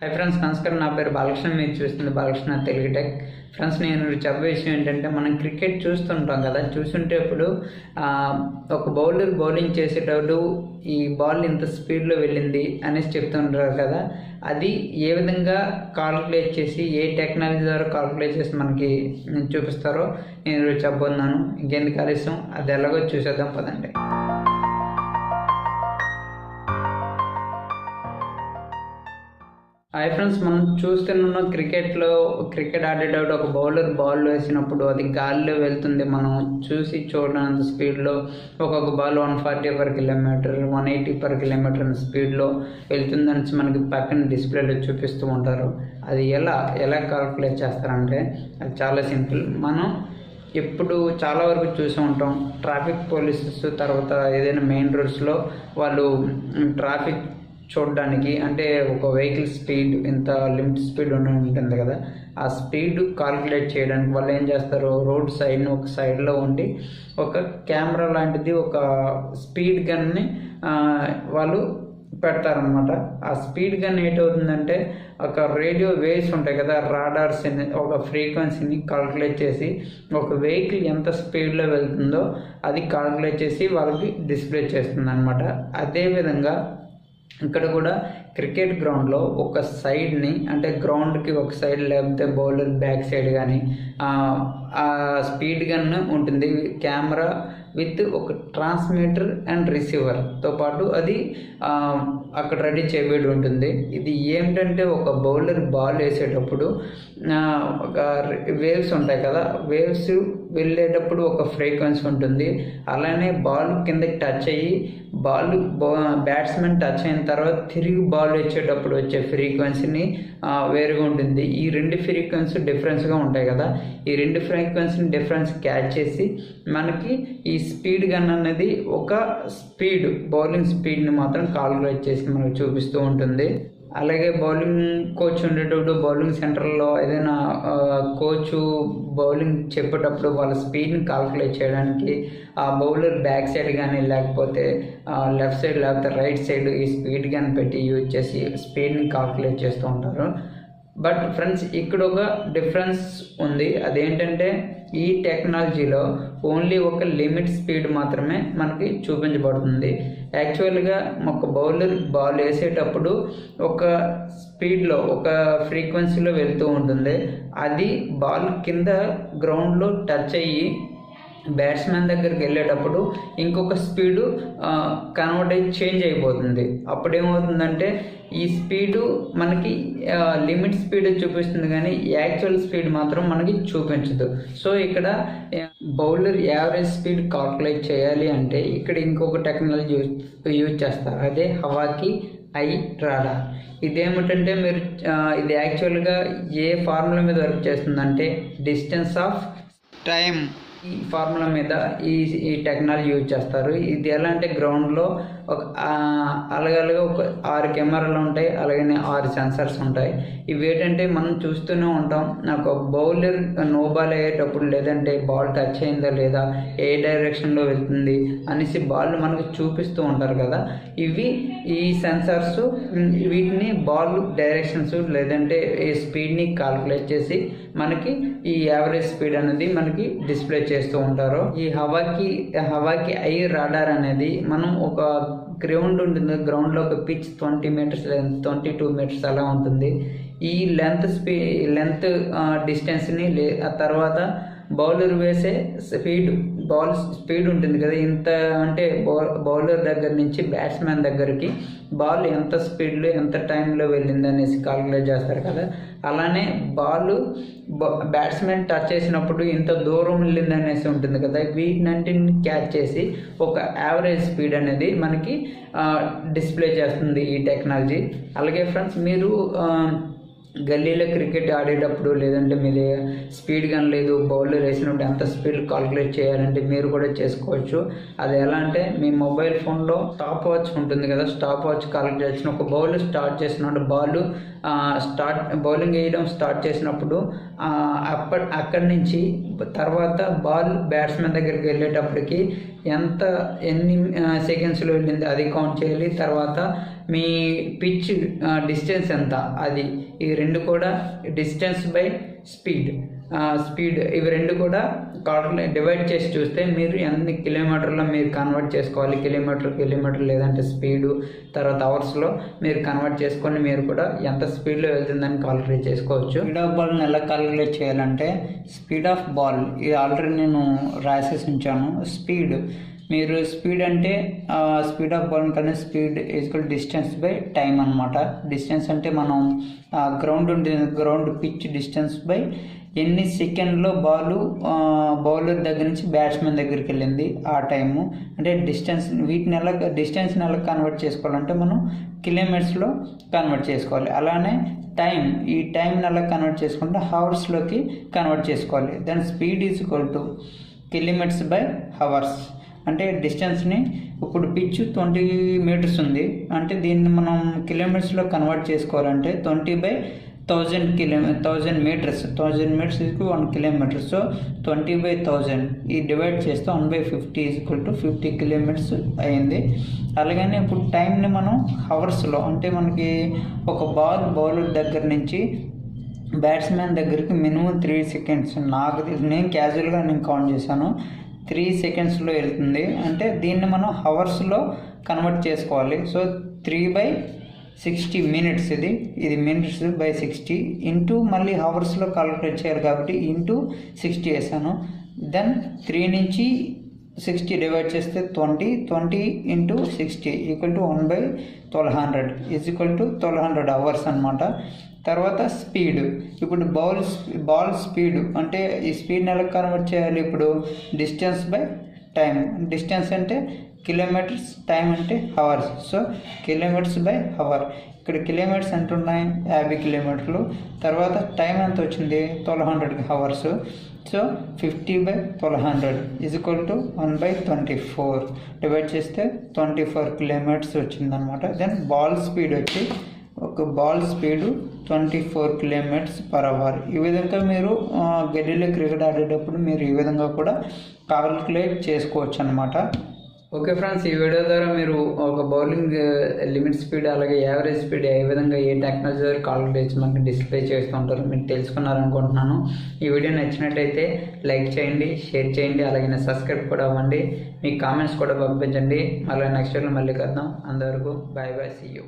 Hi friends, నమస్కారం. నా పేరు బాలకృష్ణ. మీరు చూస్తుంది బాలకృష్ణ తెలుగు టెక్. ఫ్రెండ్స్, నేను చెప్పే విషయం ఏంటంటే, మనం క్రికెట్ చూస్తుంటాం కదా. చూస్తుంటే ఇప్పుడు ఒక బౌలర్ బౌలింగ్ చేసేటప్పుడు ఈ బాల్ ఇంత స్పీడ్లో వెళ్ళింది అనేసి చెప్తుంటారు కదా. అది ఏ విధంగా కాల్కులేట్ చేసి, ఏ టెక్నాలజీ ద్వారా కాల్కులేట్ చేసి మనకి చూపిస్తారో నేను చెప్పబోతున్నాను. ఇంకెందుకు ఆలస్యం, అది ఎలాగో చూసేద్దాం పదండి. హాయ్ ఫ్రెండ్స్, మనం చూస్తున్న క్రికెట్ ఆడేటప్పుడు ఒక బౌలర్ బాల్ వేసినప్పుడు అది గాలిలో వెళ్తుంది. మనం చూడనంత స్పీడ్లో ఒక్కొక్క ball 140 per kilometer, 180 per kilometer అనే స్పీడ్లో వెళ్తుందని మనకి పక్కన డిస్ప్లేలో చూపిస్తూ ఉంటారు. అది ఎలా కాల్కులేట్ చేస్తారంటే, అది చాలా సింపుల్. మనం ఎప్పుడు చాలా వరకు చూసి ఉంటాం, ట్రాఫిక్ పోలీసెస్ తర్వాత ఏదైనా మెయిన్ రోడ్స్లో వాళ్ళు ట్రాఫిక్ చూడడానికి, అంటే ఒక వెహికల్ స్పీడ్ ఇంత లిమిట్ స్పీడ్ ఉంటుంది కదా, ఆ స్పీడ్ కాల్కులేట్ చేయడానికి వాళ్ళు ఏం చేస్తారు, రోడ్ ఒక సైడ్లో ఉండి ఒక కెమెరా లాంటిది, ఒక స్పీడ్ గన్ని వాళ్ళు పెడతారనమాట. ఆ స్పీడ్ గన్ ఏంటవుతుందంటే, ఒక రేడియో వేవ్స్ ఉంటాయి కదా, రాడార్స్ ఒక ఫ్రీక్వెన్సీని కాల్కులేట్ చేసి ఒక వెహికల్ ఎంత స్పీడ్లో వెళ్తుందో అది కాల్కులేట్ చేసి వాళ్ళకి డిస్ప్లే చేస్తుంది అనమాట. అదేవిధంగా ఇక్కడ కూడా క్రికెట్ గ్రౌండ్లో ఒక సైడ్ని, అంటే గ్రౌండ్కి ఒక సైడ్ లేకపోతే బౌలర్ బ్యాక్ సైడ్ కానీ ఆ స్పీడ్ గన్ ఉంటుంది. కెమెరా విత్ ఒక ట్రాన్స్మిటర్ అండ్ రిసీవర్తో పాటు అది అక్కడ రెడీ చేయబడి ఉంటుంది. ఇది ఏమిటంటే, ఒక బౌలర్ బాల్ వేసేటప్పుడు ఒక వేవ్స్ ఉంటాయి కదా, వేవ్స్ వెళ్ళేటప్పుడు ఒక ఫ్రీక్వెన్సీ ఉంటుంది. అలానే బాల్ కిందకి టచ్ అయ్యి బ్యాట్స్మెన్ టచ్ అయిన తర్వాత తిరిగి బాల్ వచ్చేటప్పుడు వచ్చే ఫ్రీక్వెన్సీని వేరుగా ఉంటుంది. ఈ రెండు ఫ్రీక్వెన్సీ డిఫరెన్స్గా ఉంటాయి కదా, ఈ రెండు ఫ్రీక్వెన్సీని డిఫరెన్స్ క్యాచ్ చేసి మనకి ఈ స్పీడ్ గన్ అనేది ఒక బౌలింగ్ స్పీడ్ని మాత్రం కాల్కులేట్ చేసి మనకు చూపిస్తూ ఉంటుంది. అలాగే బౌలింగ్ కోచ్ ఉండేటప్పుడు, బౌలింగ్ సెంటర్లో ఏదైనా కోచ్ బౌలింగ్ చెప్పేటప్పుడు వాళ్ళ స్పీడ్ని కాల్కులేట్ చేయడానికి ఆ బౌలర్ బ్యాక్ సైడ్ కానీ లేకపోతే లెఫ్ట్ సైడ్ లేకపోతే రైట్ సైడ్ ఈ స్పీడ్ గన్ పెట్టి యూజ్ చేసి స్పీడ్ని కాల్కులేట్ చేస్తూ ఉంటారు. బట్ ఫ్రెండ్స్, ఇక్కడ ఒక డిఫరెన్స్ ఉంది. అదేంటంటే, ఈ టెక్నాలజీలో ఓన్లీ ఒక లిమిట్ స్పీడ్ మాత్రమే మనకి చూపించబడుతుంది. యాక్చువల్గా ఒక బౌలర్ బాల్ వేసేటప్పుడు ఒక స్పీడ్లో ఒక ఫ్రీక్వెన్సీలో వెళ్తూ ఉంటుంది. అది బాల్ కింద గ్రౌండ్లో టచ్ అయ్యి బ్యాట్స్మెన్ దగ్గరికి వెళ్ళేటప్పుడు ఇంకొక స్పీడు కన్వర్ట్ అయ్యి చేంజ్ అయిపోతుంది. అప్పుడు ఏమవుతుందంటే, ఈ స్పీడు మనకి లిమిట్ స్పీడ్ చూపిస్తుంది కానీ యాక్చువల్ స్పీడ్ మాత్రం మనకి చూపించదు. సో ఇక్కడ బౌలర్ యావరేజ్ స్పీడ్ కాల్కులేట్ చేయాలి అంటే ఇక్కడ ఇంకొక టెక్నాలజీ యూజ్ చేస్తారు. అదే హవాకి ఐ రాడార్. ఇదేమిటంటే, ఇది యాక్చువల్గా ఏ ఫార్ములా మీద వర్క్ చేస్తుందంటే, డిస్టెన్స్ ఆఫ్ టైం ఈ ఫార్ములా మీద ఈ టెక్నాలజీ యూజ్ చేస్తారు. ఇది ఎలా అంటే, గ్రౌండ్లో అలగలగా ఒక 6 కెమెరాలు ఉంటాయి, అలాగనే 6 సెన్సర్స్ ఉంటాయి. ఇవి ఏంటంటే, మనం చూస్తూనే ఉంటాం, నాకు బౌలర్ నో బాల్ అయ్యేటప్పుడు లేదంటే బాల్ టచ్ అయిందా లేదా, ఏ డైరెక్షన్లో వెళ్తుంది అనేసి బాల్ మనకు చూపిస్తూ ఉంటారు కదా. ఈ సెన్సర్స్ వీటిని బాల్ డైరెక్షన్స్ లేదంటే ఈ స్పీడ్ని కాల్కులేట్ చేసి మనకి ఈ యావరేజ్ స్పీడ్ అనేది మనకి డిస్ప్లే చేస్తూ ఉంటారు. ఈ హవాకి ఐ రాడార్ అనేది, మనం ఒక గ్రౌండ్ ఉంటుంది, గ్రౌండ్లో ఒక పిచ్ 20 meters లెంత్, 22 meters అలా ఉంటుంది. ఈ లెంత్ డిస్టెన్స్ని ఆ తర్వాత బౌలర్ వేసే బాల్ స్పీడ్ ఉంటుంది కదా, ఇంత అంటే బౌలర్ దగ్గర నుంచి బ్యాట్స్మెన్ దగ్గరికి బాల్ ఎంత స్పీడ్లో ఎంత టైంలో వెళ్ళింది అనేసి కాల్కులేట్ చేస్తారు కదా. అలానే బ్యాట్స్మెన్ టచ్ చేసినప్పుడు ఇంత దూరం వెళ్ళింది అనేసి ఉంటుంది కదా. వీటినంటిని క్యాచ్ చేసి ఒక యావరేజ్ స్పీడ్ అనేది మనకి డిస్ప్లే చేస్తుంది ఈ టెక్నాలజీ. అలాగే ఫ్రెండ్స్, మీరు గల్లీలో క్రికెట్ ఆడేటప్పుడు లేదంటే మీది స్పీడ్ గన్ లేదు, బౌలర్ వేసినప్పుడు ఎంత స్పీడ్ కాల్కులేట్ చేయాలంటే మీరు కూడా చేసుకోవచ్చు. అది ఎలా అంటే, మీ మొబైల్ ఫోన్లో స్టాప్ వాచ్ ఉంటుంది కదా, స్టాప్ వాచ్ కాల్కులేట్ చేసిన ఒక బౌలర్ స్టార్ట్ చేసినప్పుడు బౌలింగ్ వేయడం స్టార్ట్ చేసినప్పుడు అక్కడి నుంచి తర్వాత బాల్ బ్యాట్స్మెన్ దగ్గరికి వెళ్ళేటప్పటికి ఎన్ని సెకండ్స్లో వెళ్ళింది అది కౌంట్ చేయాలి. తర్వాత మీ పిచ్ డిస్టెన్స్ ఎంత అది, ఈ రెండు కూడా డిస్టెన్స్ బై స్పీడ్ ఇవి రెండు కూడా డివైడ్ చేసి చూస్తే మీరు ఎన్ని కిలోమీటర్లో మీరు కన్వర్ట్ చేసుకోవాలి, కిలోమీటర్ లేదంటే స్పీడు, తర్వాత అవర్స్లో మీరు కన్వర్ట్ చేసుకొని మీరు కూడా ఎంత స్పీడ్లో వెళ్తుందని కాలిక్యులేట్ చేసుకోవచ్చు. స్పీడ్ ఆఫ్ బాల్ని ఎలా కాలిక్యులేట్ చేయాలంటే స్పీడ్ ఆఫ్ బాల్ ఇది ఆల్రెడీ నేను రాసేసి ఉంచాను. మీరు స్పీడ్ అంటే స్పీడ్ ఆఫ్ బాల్ కన్నా speed equal distance by time అనమాట. డిస్టెన్స్ అంటే మనం గ్రౌండ్ పిచ్ డిస్టెన్స్ బై ఎన్ని సెకండ్లో బౌలర్ దగ్గర నుంచి బ్యాట్స్మెన్ దగ్గరికి వెళ్ళింది ఆ టైము, అంటే డిస్టెన్స్. డిస్టెన్స్ని ఎలా కన్వర్ట్ చేసుకోవాలంటే మనం కిలోమీటర్స్లో కన్వర్ట్ చేసుకోవాలి. అలానే ఈ టైంని ఎలా కన్వర్ట్ చేసుకుంటే హవర్స్లోకి కన్వర్ట్ చేసుకోవాలి. దాని speed is equal two kilometres by hours. అంటే డిస్టెన్స్ని ఇప్పుడు పిచ్ 20 మీటర్స్ ఉంది అంటే దీన్ని మనం కిలోమీటర్స్లో కన్వర్ట్ చేసుకోవాలంటే 20/1000 మీటర్స్ 1 కిలోమీటర్. సో 20/1000 ఈ డివైడ్ చేస్తే 1/50 50 కిలోమీటర్స్ అయింది. అలాగనే ఇప్పుడు టైంని మనం హవర్స్లో, అంటే మనకి ఒక బౌలర్ దగ్గర నుంచి బ్యాట్స్మెన్ దగ్గరికి మినిమం 3 సెకండ్స్, నేను క్యాజువల్గా కౌంట్ చేశాను, 3 సెకండ్స్లో వెళ్తుంది. అంటే దీన్ని మనం హవర్స్లో కన్వర్ట్ చేసుకోవాలి. సో 3/60 మినిట్స్, ఇది మినిట్స్ బై 60 ఇంటూ మళ్ళీ హవర్స్లో కాలిక్యులేట్ చేయాలి కాబట్టి ఇంటూ 60 వేసాను. దెన్ 3 నుంచి 60 డివైడ్ చేస్తే 20 into 60 equal to 1/1200 is equal to 1200 hours అనమాట. తర్వాత స్పీడ్, ఇప్పుడు బాల్ స్పీడ్ అంటే ఈ స్పీడ్ని ఎలా కన్వర్ట్ చేయాలి, ఇప్పుడు డిస్టెన్స్ బై టైం. డిస్టెన్స్ అంటే కిలోమీటర్స్, టైం అంటే hours. So kilometres by hour. ఇక్కడ కిలోమీటర్స్ ఎంత ఉన్నాయి 50 కిలోమీటర్లు. తర్వాత టైం ఎంత వచ్చింది 1200 hours. So 50/1200 is equal to 1/24 divide చేస్తే 24 కిలోమీటర్స్ వచ్చిందనమాట. దెన్ బాల్ స్పీడ్ వచ్చి బాల్ స్పీడు 24 km/h. ఈ విధంగా మీరు గల్లీలో క్రికెట్ ఆడేటప్పుడు మీరు ఈ విధంగా కూడా కాలిక్యులేట్ చేసుకోవచ్చు అనమాట. ఓకే ఫ్రెండ్స్, ఈ వీడియో ద్వారా మీరు ఒక బౌలింగ్ లిమిట్ స్పీడ్ అలాగే యావరేజ్ స్పీడ్ ఏ విధంగా ఏ టెక్నాలజీ ద్వారా కాలిక్యులేట్ చేసి మనకి డిస్ప్లే చేస్తూ ఉంటారు మీరు తెలుసుకున్నారనుకుంటున్నాను. ఈ వీడియో నచ్చినట్టయితే లైక్ చేయండి, షేర్ చేయండి, అలాగే సబ్స్క్రైబ్ కూడా అవ్వండి. మీ కామెంట్స్ కూడా పంపించండి. మళ్ళీ నెక్స్ట్ వీడియోలో మళ్ళీ కలుద్దాం. అంతవరకు బాయ్, సీ యూ.